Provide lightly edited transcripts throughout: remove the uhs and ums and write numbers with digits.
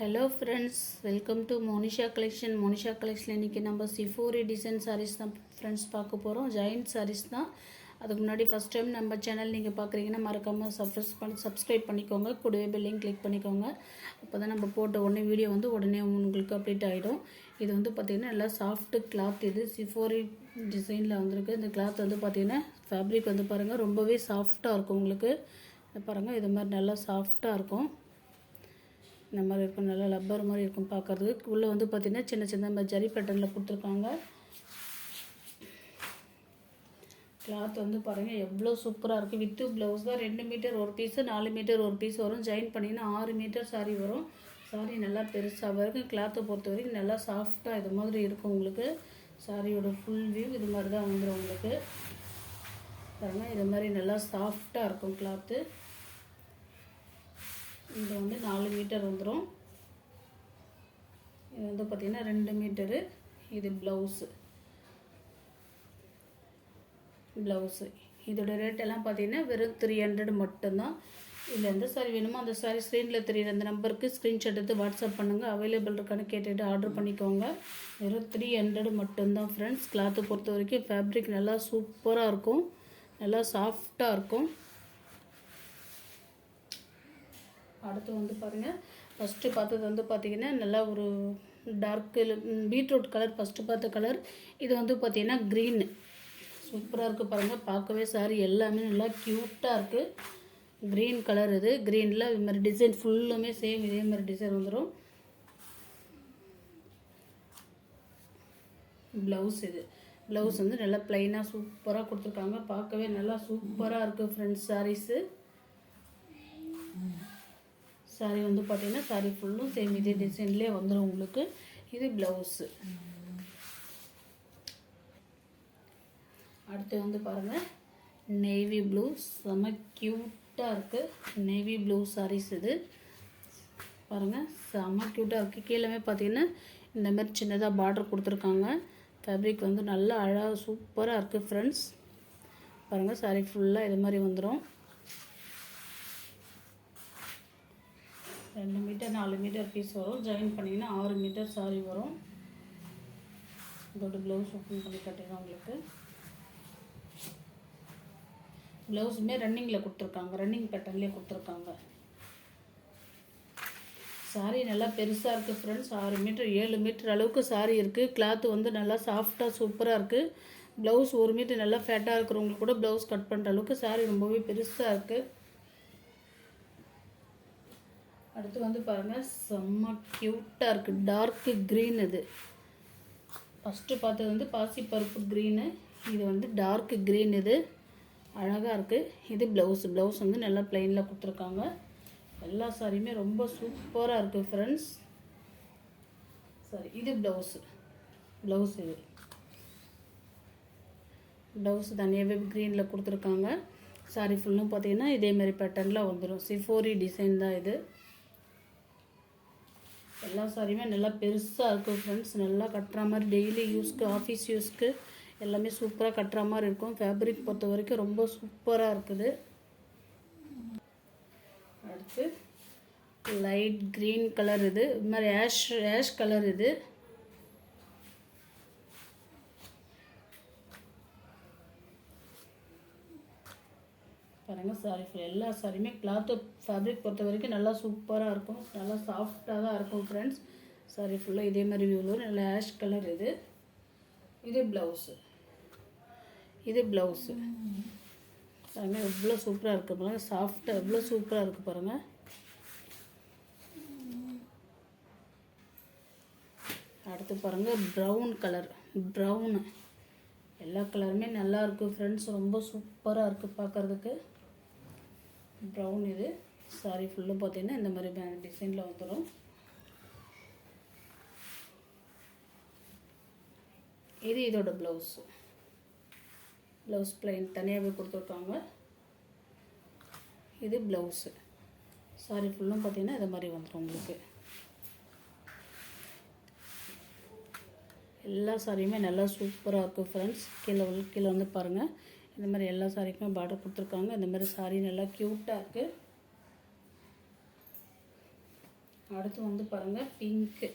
Hello friends, welcome to Monisha collection. Monisha collection இன்றைக்கி நம்ம சிஃபோரி design saris தான் ஃப்ரெண்ட்ஸ் பார்க்க போகிறோம். ஜாயின்ட் சாரீஸ் தான். அதுக்கு முன்னாடி ஃபஸ்ட் டைம் நம்ம சேனல் நீங்கள் பார்க்குறீங்கன்னா மறக்காமல் சப்ஸ்கிரைப் பண்ணிக்கோங்க. கூடவே பெல்லையும் கிளிக் பண்ணிக்கோங்க. அப்போ தான் நம்ம போட்ட உடனே வீடியோ உடனே உங்களுக்கு அப்டேட் ஆகிடும். இது பார்த்திங்கன்னா நல்லா சாஃப்ட்டு கிளாத். இது சிஃபோரி டிசைனில் வந்திருக்கு. இந்த கிளாத் பார்த்திங்கன்னா ஃபேப்ரிக் பாருங்கள் ரொம்பவே சாஃப்டாக இருக்கும். உங்களுக்கு பாருங்கள் இது மாதிரி நல்லா சாஃப்டாக இருக்கும். இந்த மாதிரி இருக்கும், நல்லா லப்பர் மாதிரி இருக்கும் பார்க்குறதுக்கு. உள்ளே பார்த்திங்கன்னா சின்ன சின்ன ஜரி பேட்டர்னில் கொடுத்துருக்காங்க. கிளாத் பாருங்கள் எவ்வளோ சூப்பராக இருக்குது. வித்து ப்ளவுஸ் தான். 2 மீட்டர் ஒரு பீஸு, 4 மீட்டர் ஒரு பீஸ் வரும். ஜாயின் பண்ணிங்கன்னா 6 மீட்டர் சாரீ வரும். சாரீ நல்லா பெருசாக வரைக்கும். கிளாத்தை பொறுத்த வரைக்கும் நல்லா சாஃப்டாக இது மாதிரி இருக்கும். உங்களுக்கு சாரியோட ஃபுல் வியூ இது மாதிரி தான் வந்துடும். உங்களுக்கு பாருங்கள் இது மாதிரி நல்லா சாஃப்டாக இருக்கும் கிளாத்து. இது 4 மீட்டர் வந்துடும். இது பார்த்திங்கன்னா 2 மீட்டரு. இது ப்ளவுஸு. இதோட ரேட் எல்லாம் பார்த்திங்கன்னா வெறும் 300 மட்டும்தான். இதில் எந்த சாரி வேணுமோ அந்த சாரி ஸ்க்ரீனில் தெரியுற அந்த நம்பருக்கு ஸ்க்ரீன்ஷாட் எடுத்து வாட்ஸ்அப் பண்ணுங்கள். அவைலபிள் இருக்கான்னு கேட்டுட்டு ஆர்டர் பண்ணிக்கோங்க. வெறும் 300 மட்டும்தான் ஃப்ரெண்ட்ஸ். கிளாத்தை பொறுத்த வரைக்கும் ஃபேப்ரிக் நல்லா சூப்பராக இருக்கும், நல்லா சாஃப்டாக இருக்கும். அடுத்து பாருங்கள், ஃபஸ்ட்டு பார்த்தது பார்த்திங்கன்னா நல்லா ஒரு டார்க்கு பீட்ரூட் கலர் ஃபஸ்ட்டு பார்த்த கலர். இது பார்த்திங்கன்னா க்ரீனு சூப்பராக இருக்குது பாருங்கள். பார்க்கவே சாரி எல்லாமே நல்லா க்யூட்டாக இருக்குது. Green colour. இது க்ரீனில் இது மாதிரி டிசைன் ஃபுல்லுமே சேம் இதே மாதிரி டிசைன் வந்துடும். ப்ளவுஸ். இது ப்ளவுஸ் நல்லா ப்ளைனாக சூப்பராக கொடுத்துருக்காங்க. பார்க்கவே நல்லா சூப்பராக இருக்குது ஃப்ரெண்ட்ஸ். சாரீஸு சாரி பார்த்திங்கன்னா சாரி ஃபுல்லும் சேம் இதே டிசைன்லேயே வந்துடும் உங்களுக்கு. இது ப்ளவுஸு. அடுத்து பாருங்கள் நேவி ப்ளூ. செம க்யூட்டாக இருக்குது நேவி ப்ளூ சாரீஸ். இது பாருங்கள் செம க்யூட்டாக இருக்குது. கீழே பார்த்திங்கன்னா இந்த மாதிரி சின்னதாக பார்டர் கொடுத்துருக்காங்க. ஃபேப்ரிக் நல்லா அழகாக சூப்பராக இருக்குது ஃப்ரெண்ட்ஸ். பாருங்கள் சாரி ஃபுல்லாக இது மாதிரி வந்துடும். 2 மீட்டர் 4 மீட்டர் பீஸ் வரும். ஜாயின் பண்ணிங்கன்னா 6 மீட்டர் சாரி வரும். இதோட ப்ளவுஸ் ஓப்பன் பண்ணி கட்டிடுறோம். உங்களுக்கு ப்ளவுஸுமே ரன்னிங்கில் கொடுத்துருக்காங்க, ரன்னிங் பேட்டர்ன்லேயே கொடுத்துருக்காங்க. சாரி நல்லா பெருசாக இருக்குது ஃப்ரெண்ட்ஸ். 6 மீட்டர் 7 மீட்டர் அளவுக்கு சாரி இருக்குது. கிளாத்து நல்லா சாஃப்டாக சூப்பராக இருக்குது. ப்ளவுஸ் 1 மீட்டர் நல்லா ஃபேட்டாக இருக்கிறவங்களுக்கு கூட ப்ளவுஸ் கட் பண்ணுற அளவுக்கு சாரி ரொம்பவே பெருசாக இருக்குது. அடுத்து பாருங்கள் செம்ம க்யூட்டாக இருக்குது. Torque green. இது ஃபஸ்ட்டு பார்த்தது பாசிப்பருப்பு க்ரீனு. இது டார்க்கு க்ரீன். இது அழகாக இருக்குது. இது ப்ளவுஸ் நல்லா ப்ளைனில் கொடுத்துருக்காங்க. எல்லா சாரியுமே ரொம்ப சூப்பராக இருக்குது ஃப்ரெண்ட்ஸ். சரி, இது ப்ளவுஸ். இது ப்ளவுஸ் தனியாகவே க்ரீனில் கொடுத்துருக்காங்க. சாரி ஃபுல்லும் பார்த்திங்கன்னா இதேமாரி பேட்டர்னில் வந்துடும். சிஃபோரி டிசைன் தான் இது. எல்லா சாரியுமே நல்லா பெருசாக இருக்கும் ஃப்ரெண்ட்ஸ். நல்லா கட்டுற மாதிரி டெய்லி யூஸ்க்கு, ஆஃபீஸ் யூஸ்க்கு எல்லாமே சூப்பராக கட்டுற மாதிரி இருக்கும். ஃபேப்ரிக் பொறுத்த வரைக்கும் ரொம்ப சூப்பராக இருக்குது. அடுத்து லைட் க்ரீன் கலர். இது மாதிரி ஆஷ் கலர். இது பாருங்கள் சாரி எல்லா சாரியுமே கிளாத்து ஃபேப்ரிக் பொறுத்த வரைக்கும் நல்லா சூப்பராக இருக்கும், நல்லா சாஃப்டாக தான் இருக்கும் ஃப்ரெண்ட்ஸ். சாரி ஃபுல்லாக இதே மாதிரி வியூவில் நல்லா ஆஷ் கலர். இது ப்ளவுஸு. பாருங்கள் எவ்வளோ சூப்பராக இருக்குது பாருங்கள். சாஃப்டாக எவ்வளோ சூப்பராக இருக்குது பாருங்கள். அடுத்து பாருங்கள் ப்ரௌன் கலர். ப்ரௌனு எல்லா கலருமே நல்லா இருக்குது ஃப்ரெண்ட்ஸ். ரொம்ப சூப்பராக இருக்குது பார்க்குறதுக்கு. ப்ரௌன். இது சாரி ஃபுல்லும் பார்த்திங்கன்னா இந்த மாதிரி டிசைனில் வந்துடும். இது இதோட ப்ளவுஸ் ப்ளைன் தனியாகவே கொடுத்துருக்காங்க. இது ப்ளவுஸு. சாரி ஃபுல்லும் பார்த்திங்கன்னா இது மாதிரி வந்துடும் உங்களுக்கு. எல்லா சாரியுமே நல்லா சூப்பராக இருக்குது ஃப்ரெண்ட்ஸ். கீழே பாருங்கள் இந்த மாதிரி எல்லா சாரிக்குமே பார்டர் கொடுத்துருக்காங்க. இந்த மாதிரி சாரி நல்லா க்யூட்டாக இருக்குது. அடுத்து வந்து பாருங்கள் பிங்க்கு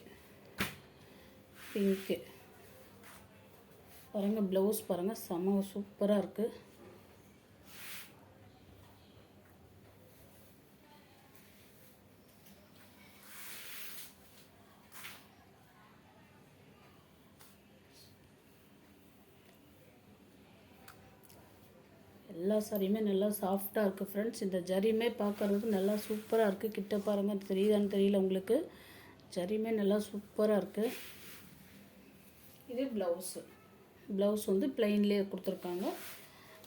பாருங்கள். ப்ளவுஸ் பாருங்கள், செம்ம சூப்பராக இருக்குது. எல்லா சாரியுமே நல்லா சாஃப்டாக இருக்குது ஃப்ரெண்ட்ஸ். இந்த ஜரியுமே பார்க்குறதுக்கு நல்லா சூப்பராக இருக்குது. கிட்ட பாருங்கள், தெரியுதான்னு தெரியல உங்களுக்கு. ஜரியுமே நல்லா சூப்பராக இருக்குது. இது ப்ளவுஸ் வந்து ப்ளைன்லேயே கொடுத்துருக்காங்க.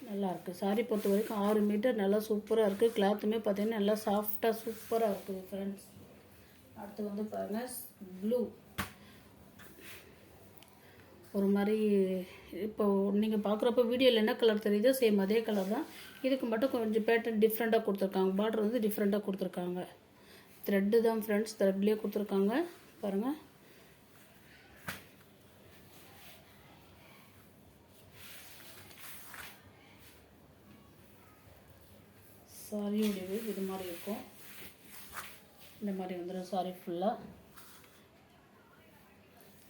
நல்லாயிருக்கு. சாரி பொறுத்த வரைக்கும் 6 மீட்டர் நல்லா சூப்பராக இருக்குது. கிளாத்துமே பார்த்திங்கன்னா நல்லா சாஃப்டாக சூப்பராக இருக்குது ஃப்ரெண்ட்ஸ். அடுத்து வந்து பாருங்கள் ப்ளூ. ஒரு மாதிரி இப்போ நீங்கள் பார்க்குறப்ப வீடியோவில் என்ன கலர் தெரியுதோ சேம் அதே கலர் தான். இதுக்கு மட்டும் கொஞ்சம் பேட்டர்ன் டிஃப்ரெண்ட்டாக கொடுத்துருக்காங்க. பார்டர் வந்து டிஃப்ரெண்ட்டாக கொடுத்துருக்காங்க. த்ரெட்டு தான் ஃப்ரெண்ட்ஸ், த்ரெட்லேயே கொடுத்துருக்காங்க பாருங்கள். சாரியோடைய இது மாதிரி இருக்கும். இந்த மாதிரி வந்துடும் சாரி ஃபுல்லாக.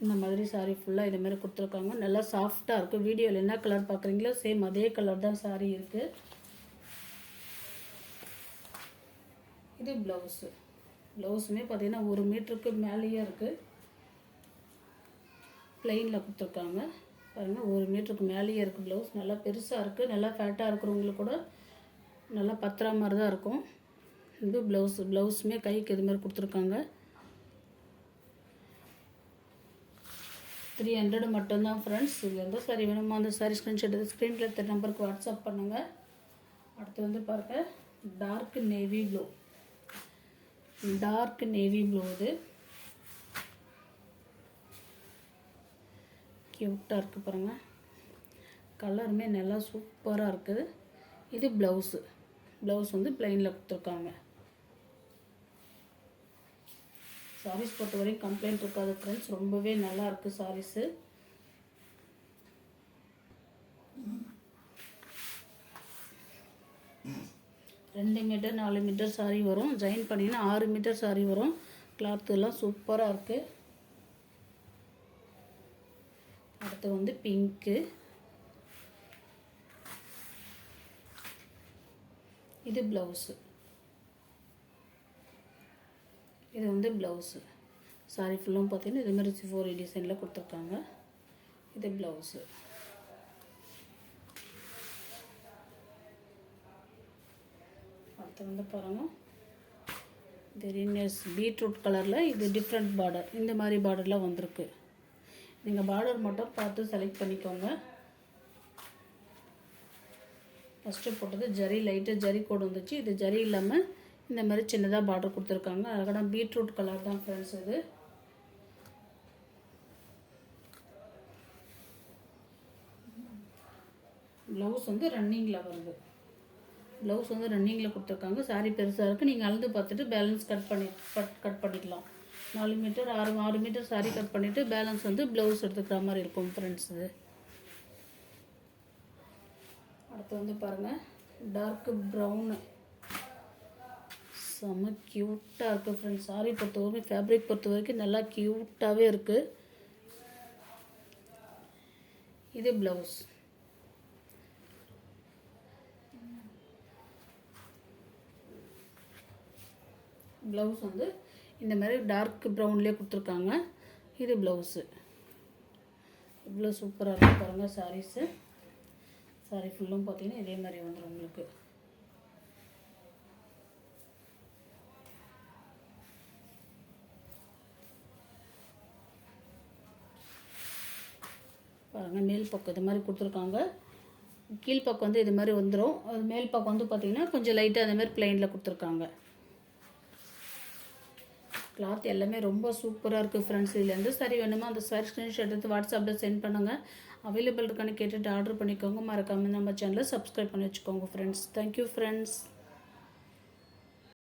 இந்த மாதிரி சாரி ஃபுல்லாக இதுமாரி கொடுத்துருக்காங்க. நல்லா சாஃப்டாக இருக்குது. வீடியோவில் என்ன கலர் பார்க்குறீங்களோ சேம் அதே கலர் தான் சாரி இருக்குது. இது ப்ளவுஸுமே பார்த்திங்கன்னா 1 மீட்டருக்கு மேலேயே இருக்குது. ப்ளைனில் கொடுத்துருக்காங்க பாருங்கள். 1 மீட்டருக்கு மேலேயே இருக்குது ப்ளவுஸ். நல்லா பெருசாக இருக்குது. நல்லா ஃபேட்டாக இருக்கிறவங்களுக்கு கூட நல்லா பத்திரா மாதிரி தான் இருக்கும். இது ப்ளவுஸுமே கைக்கு இது மாதிரி கொடுத்துருக்காங்க. 300 மட்டும்தான் ஃப்ரெண்ட்ஸ். இது எந்த சாரி வேணுமோ அந்த சாரி ஸ்க்ரீன்ஷாட் எடுத்து ஸ்க்ரீனில் இருக்கிற நம்பருக்கு வாட்ஸ்அப் பண்ணுங்கள். அடுத்து வந்து பாருங்கள் டார்க் நேவி ப்ளூ. இது க்யூட்டாக இருக்குது பாருங்கள். கலருமே நல்லா சூப்பராக இருக்குது. இது ப்ளவுஸ் வந்து ப்ளைனில் கொடுத்துருக்காங்க. சாரீஸ் பொறுத்த வரைக்கும் கம்ப்ளைண்ட் இருக்காது ஃப்ரெண்ட்ஸ். ரொம்பவே நல்லா இருக்குது சாரீஸு. ரெண்டு மீட்டர் 4 மீட்டர் சாரி வரும். ஜாயின் பண்ணிங்கன்னா 6 மீட்டர் சாரி வரும். கிளாத்துலாம் சூப்பராக இருக்குது. அடுத்து வந்து பிங்க்கு. இது ப்ளவுஸு. சாரி ஃபுல்லும் பார்த்தீங்கன்னா இதுமாதிரி சிஃபோரி டிசைனில் கொடுத்துருக்காங்க. இது ப்ளவுஸு. அடுத்து வந்து பாருங்கள் வெரினஸ் பீட்ரூட் கலரில். இது டிஃப்ரெண்ட் பார்டர். இந்த மாதிரி பார்டரில் வந்திருக்கு. நீங்கள் பார்டர் மட்டும் பார்த்து செலக்ட் பண்ணிக்கோங்க. ஃபஸ்ட்டு போட்டது ஜரி, லைட்டாக ஜரி கோடு வந்துச்சு. இது ஜரி இல்லாமல் இந்த மாதிரி சின்னதாக பார்டர் கொடுத்துருக்காங்க. அழகான பீட்ரூட் கலர் தான் ஃப்ரெண்ட்ஸ் இது. ப்ளவுஸ் வந்து ரன்னிங்கில் வருது. ப்ளவுஸ் வந்து ரன்னிங்கில் கொடுத்துருக்காங்க. சாரி பெருசாக இருக்குது. நீங்கள் அளந்து பார்த்துட்டு பேலன்ஸ் கட் பண்ணிக்கலாம். 4 மீட்டர் 6 மீட்டர் சாரி கட் பண்ணிவிட்டு பேலன்ஸ் வந்து ப்ளவுஸ் எடுத்துக்கிற மாதிரி இருக்கும் ஃப்ரெண்ட்ஸ் இது. அடுத்து வந்து பாருங்கள் டார்க் ப்ரௌனு. செம்ம க்யூட்டாக இருக்குது ஃப்ரெண்ட்ஸ். சாரி பொறுத்த வரைக்கும் ஃபேப்ரிக் பொறுத்த வரைக்கும் நல்லா க்யூட்டாகவே இருக்குது. இது ப்ளவுஸ். வந்து இந்த மாதிரி டார்க் ப்ரௌன்லேயே கொடுத்துருக்காங்க. இது ப்ளவுஸு. இவ்வளோ சூப்பராக இருக்குது பாருங்கள் சாரீஸு. சாரி ஃபுல்லும் பார்த்தீங்கன்னா இதே மாதிரி வந்துடும் உங்களுக்கு. பாருங்கள் மேல் பக்கம் இது மாதிரி கொடுத்துருக்காங்க. கீழ்ப்பக்கம் வந்து இது மாதிரி வந்துடும். அது மேல் பக்கம் வந்து பார்த்திங்கன்னா கொஞ்சம் லைட்டாக அந்த மாதிரி ப்ளைனில் கொடுத்துருக்காங்க. கிளாத் எல்லாமே ரொம்ப சூப்பராக இருக்குது ஃப்ரெண்ட்ஸ். இதில் எந்த சாரி வேணுமோ அந்த சாரி ஸ்க்ரீன்ஷாட் எடுத்து வாட்ஸ்அப்பில் சென்ட் பண்ணுங்கள். அவைலபிள் இருக்கான்னு கேட்டுட்டு ஆர்டர் பண்ணிக்கோங்க. மறக்காமல் நம்ம சேனலை சப்ஸ்கிரைப் பண்ணி வச்சுக்கோங்க ஃப்ரெண்ட்ஸ். Thank you friends.